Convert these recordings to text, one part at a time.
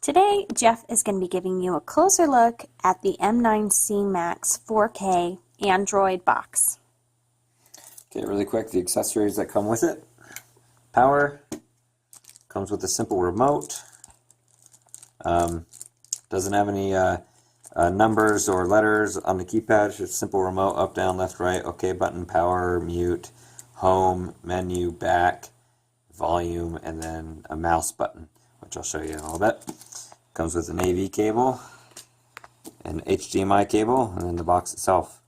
Today, Jeff is going to be giving you a closer look at the M9C Max 4K Android box. Okay, really quick, the accessories that come with it. Power, comes with a simple remote. Doesn't have any numbers or letters on the keypad, it's just a simple remote, up, down, left, right, OK button, power, mute, home, menu, back, volume, and then a mouse button, which I'll show you in a little bit. Comes with an AV cable, an HDMI cable, and then the box itself.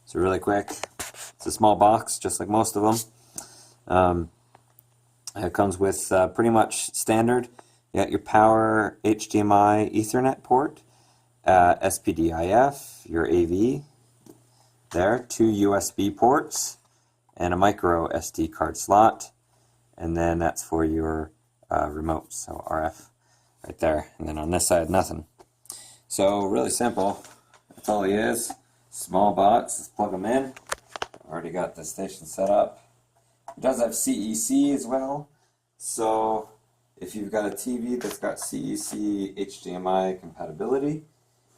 So really quick, it's a small box, just like most of them. It comes with pretty much standard. You got your power, HDMI, Ethernet port, SPDIF, your AV there, 2 USB ports, and a MicroSD card slot, and then that's for your remote, so RF right there. And then on this side, nothing. So really simple. That's all he is. Small box. Let's plug them in. Already got the station set up. It does have CEC as well. So if you've got a TV that's got CEC HDMI compatibility,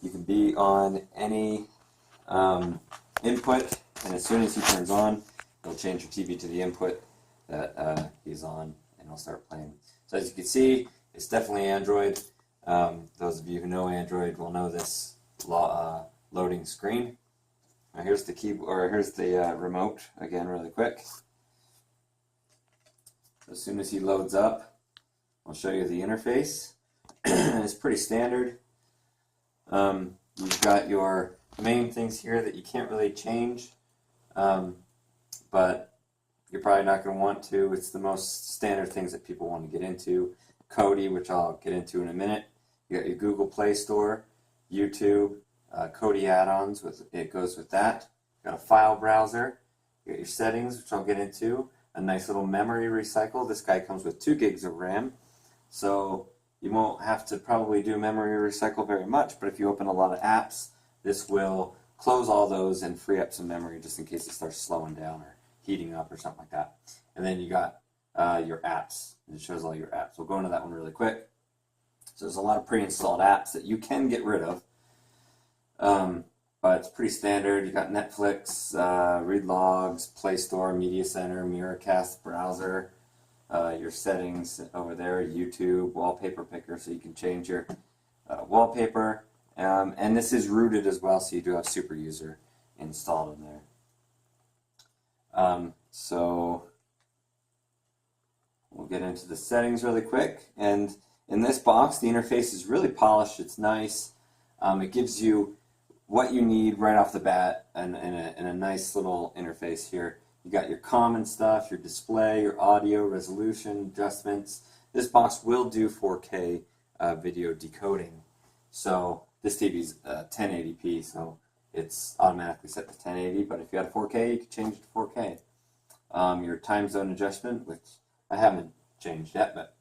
you can be on any input, and as soon as he turns on, it'll change your TV to the input that he's on, and it'll start playing. So as you can see, it's definitely Android. Those of you who know Android will know this loading screen. Now here's the here's the remote again, really quick. As soon as he loads up, I'll show you the interface. It's pretty standard. You've got your main things here that you can't really change, but you're probably not going to want to. It's the most standard things that people want to get into. Kodi, which I'll get into in a minute. You got your Google Play Store, YouTube, Kodi add-ons, it goes with that. You got a file browser. You got your settings, which I'll get into. A nice little memory recycle. This guy comes with 2 gigs of RAM, so you won't have to probably do memory recycle very much, but if you open a lot of apps, this will close all those and free up some memory just in case it starts slowing down or heating up or something like that. And then you got your apps. It shows all your apps. We'll go into that one really quick. So there's a lot of pre-installed apps that you can get rid of, but it's pretty standard. You got Netflix, Read Logs, Play Store, Media Center, Miracast browser, your settings over there, YouTube, wallpaper picker, so you can change your wallpaper. And this is rooted as well, so you do have superuser installed in there. So we'll get into the settings really quick. And in this box, the interface is really polished. It's nice. It gives you what you need right off the bat in a nice little interface here. You got your common stuff, your display, your audio, resolution, adjustments. This box will do 4K video decoding. So this TV's 1080p, so it's automatically set to 1080, but if you had a 4K, you can change it to 4K. Your time zone adjustment, which I haven't changed yet, but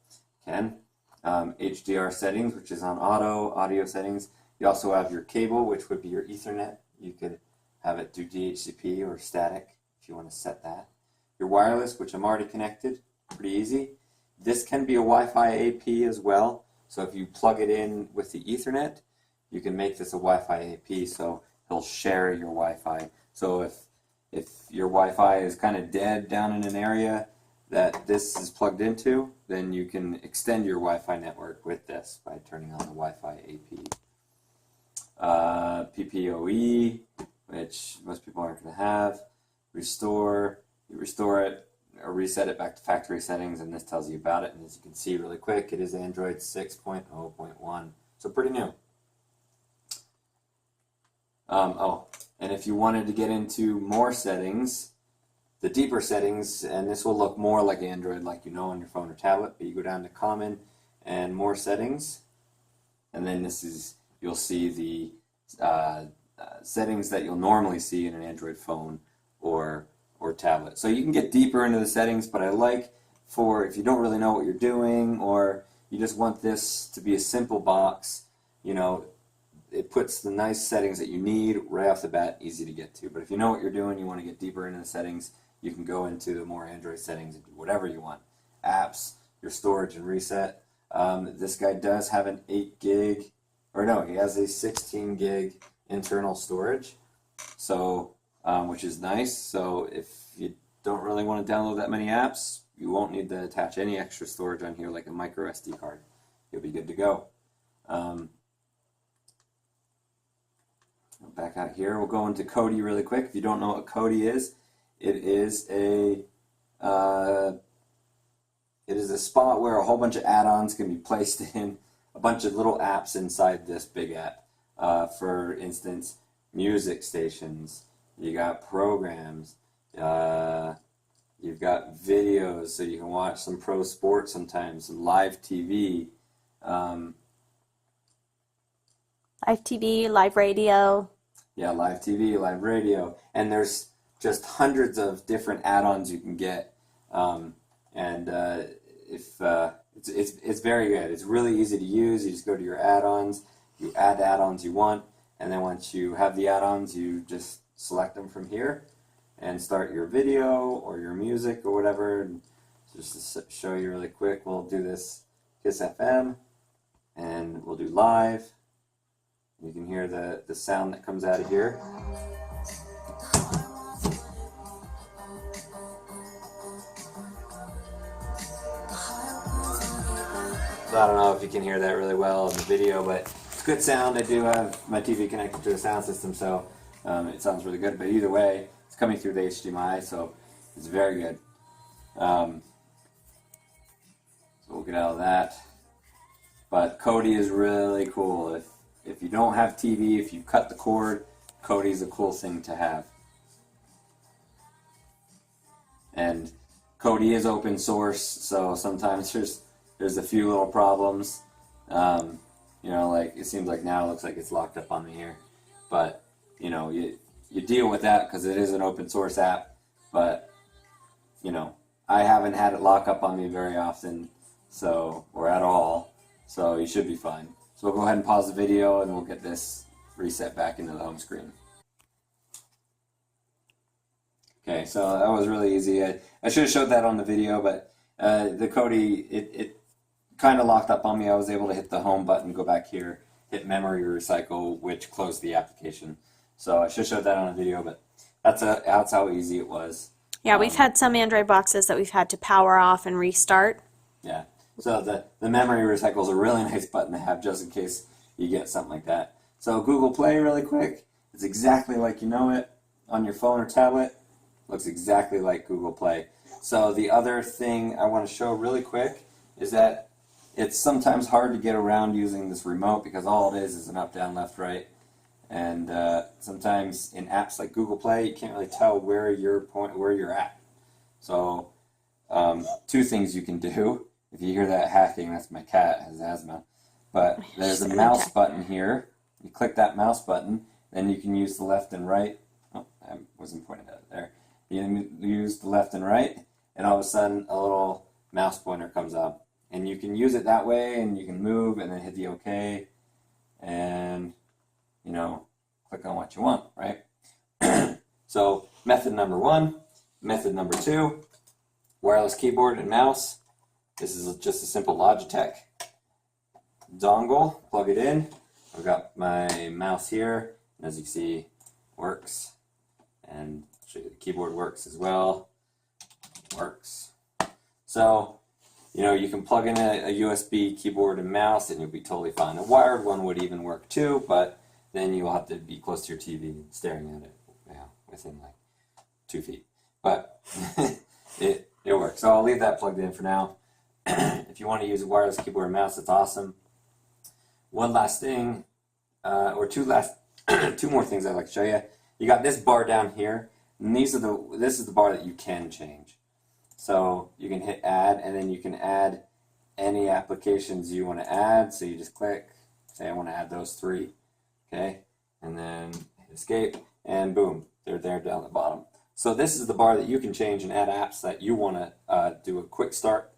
can. HDR settings, which is on audio settings. You also have your cable, which would be your Ethernet. You could have it do DHCP or static if you want to set that. Your wireless, which I'm already connected, pretty easy. This can be a Wi-Fi AP as well, so if you plug it in with the Ethernet, you can make this a Wi-Fi AP, so he'll share your Wi-Fi. So if your Wi-Fi is kind of dead down in an area that this is plugged into, then you can extend your Wi-Fi network with this by turning on the Wi-Fi AP. PPOE, which most people aren't going to have. Restore, you restore it or reset it back to factory settings, and this tells you about it. And as you can see really quick, it is Android 6.0.1, so pretty new. And if you wanted to get into more settings, the deeper settings, and this will look more like Android like you know on your phone or tablet, but you go down to common and more settings, and then this is, you'll see the settings that you'll normally see in an Android phone or tablet. So you can get deeper into the settings, but I like for if you don't really know what you're doing or you just want this to be a simple box, you know, it puts the nice settings that you need right off the bat, easy to get to. But if you know what you're doing, you want to get deeper into the settings, you can go into the more Android settings and do whatever you want. Apps, your storage and reset. This guy does have an 8 gig, or no, he has a 16 gig internal storage, so which is nice. So if you don't really want to download that many apps, you won't need to attach any extra storage on here like a MicroSD card. You'll be good to go. Back out here, we'll go into Kodi really quick. If you don't know what Kodi is, it is a spot where a whole bunch of add-ons can be placed in, a bunch of little apps inside this big app. For instance, music stations, you got programs, you've got videos, so you can watch some pro sports sometimes, some live TV. Live TV, live radio. Yeah, live TV, live radio. And there's just hundreds of different add-ons you can get. It's very good. It's really easy to use. You just go to your add-ons, you add the add-ons you want, and then once you have the add-ons, you just select them from here and start your video or your music or whatever. And just to show you really quick, we'll do this Kiss FM, and we'll do live. You can hear the sound that comes out of here. So I don't know if you can hear that really well in the video, but it's good sound. I do have my TV connected to a sound system, so it sounds really good. But either way, it's coming through the HDMI, so it's very good. So we'll get out of that. But Kodi is really cool. If you don't have TV, if you cut the cord, Kodi is a cool thing to have. And Kodi is open source, so sometimes there's a few little problems. You know, like it seems like now it looks like it's locked up on me here. But, you know, you deal with that because it is an open source app. But, you know, I haven't had it lock up on me very often, so, or at all. So you should be fine. So we'll go ahead and pause the video and we'll get this reset back into the home screen. Okay, so that was really easy. I should have showed that on the video, but the Kodi, it kind of locked up on me. I was able to hit the home button, go back here, hit memory recycle, which closed the application. So I should have showed that on the video, but that's how easy it was. Yeah, we've had some Android boxes that we've had to power off and restart. Yeah. So the memory recycle is a really nice button to have just in case you get something like that. So Google Play really quick. It's exactly like you know it on your phone or tablet. Looks exactly like Google Play. So the other thing I want to show really quick is that it's sometimes hard to get around using this remote because all it is an up, down, left, right. And sometimes in apps like Google Play, you can't really tell where you're at. So two things you can do. If you hear that hacking, that's my cat, has asthma. But there's a mouse button here. You click that mouse button, then you can use the left and right. Oh, I wasn't pointing at it there. You use the left and right, and all of a sudden a little mouse pointer comes up. And you can use it that way, and you can move, and then hit the OK, and, you know, click on what you want, right? So method number one. Method number two, wireless keyboard and mouse. This is just a simple Logitech dongle. Plug it in. I've got my mouse here, and as you can see, works. And I'll show you the keyboard works as well. Works. So, you know, you can plug in a USB keyboard and mouse, and you'll be totally fine. A wired one would even work too, but then you'll have to be close to your TV, staring at it, within like 2 feet. But it works. So I'll leave that plugged in for now. If you want to use a wireless keyboard and mouse, that's awesome. One last thing, or two more things I'd like to show you. You got this bar down here, and this is the bar that you can change. So you can hit add, and then you can add any applications you want to add. So you just click, say I want to add those 3, okay, and then hit escape, and boom, they're there down the bottom. So this is the bar that you can change and add apps that you want to do a quick start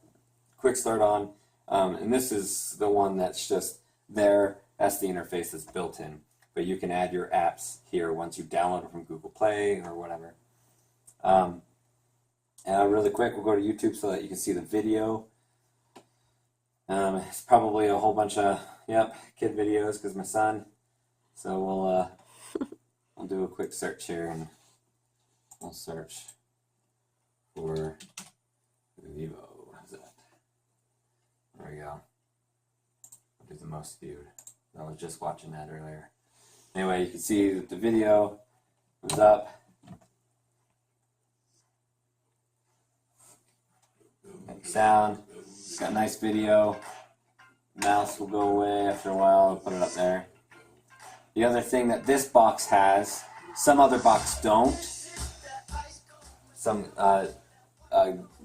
on, and this is the one that's just there. That's the interface that's built in, but you can add your apps here once you download it from Google Play or whatever. Really quick, we'll go to YouTube so that you can see the video. It's probably a whole bunch of kid videos because my son. So we'll do a quick search here and we'll search for Vivo. What is that? There we go. What is the most viewed? I was just watching that earlier. Anyway, you can see that the video was up. Make sound. It's got a nice video. Mouse will go away after a while. I'll put it up there. The other thing that this box has, some other box don't. Some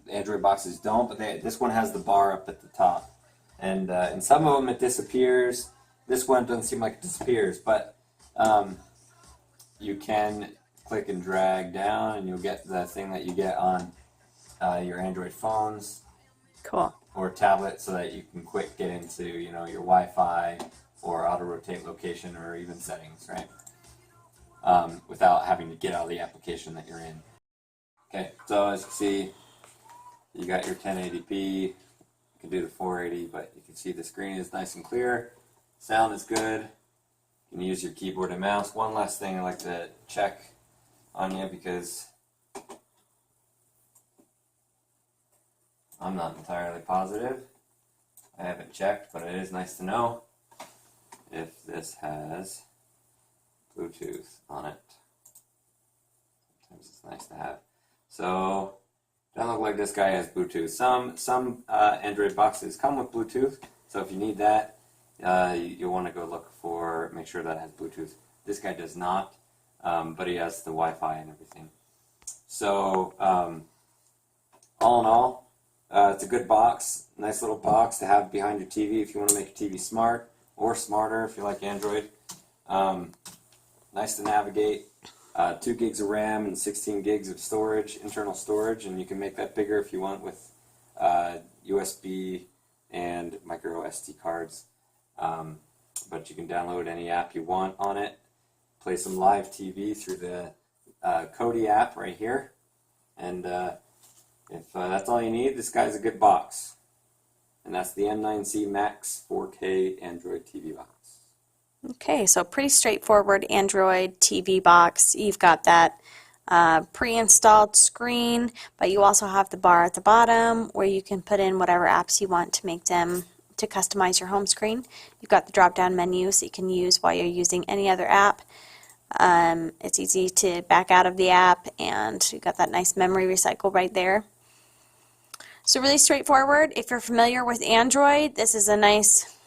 Android boxes don't, but this one has the bar up at the top. And in some of them it disappears. This one doesn't seem like it disappears, but you can click and drag down and you'll get the thing that you get on your Android phones. Cool. Or tablet, so that you can quick get into your Wi-Fi or auto rotate location or even settings, right? Without having to get out of the application that you're in. Okay, so as you can see, you got your 1080p. You can do the 480, but you can see the screen is nice and clear. Sound is good. You can use your keyboard and mouse. One last thing I like to check on you because I'm not entirely positive. I haven't checked, but it is nice to know if this has Bluetooth on it. Sometimes it's nice to have. So, doesn't look like this guy has Bluetooth. Some Android boxes come with Bluetooth, so if you need that, you'll want to go look for, make sure that it has Bluetooth. This guy does not, but he has the Wi-Fi and everything. So, all in all, it's a good box, nice little box to have behind your TV if you want to make your TV smart or smarter if you like Android. Nice to navigate. 2 gigs of RAM and 16 gigs of storage, internal storage, and you can make that bigger if you want with USB and MicroSD cards. But you can download any app you want on it. Play some live TV through the Kodi app right here. And if that's all you need, this guy's a good box. And that's the M9C Max 4K Android TV box. Okay, so pretty straightforward Android TV box. You've got that pre-installed screen, but you also have the bar at the bottom where you can put in whatever apps you want to make them, to customize your home screen. You've got the drop-down menu so you can use while you're using any other app. It's easy to back out of the app, and you've got that nice memory recycle right there. So really straightforward. If you're familiar with Android, this is a nice,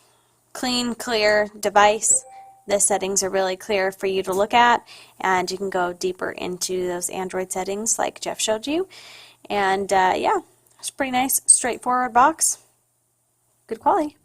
clean, clear device. The settings are really clear for you to look at, and you can go deeper into those Android settings like Jeff showed you. And yeah, it's a pretty nice, straightforward box. Good quality.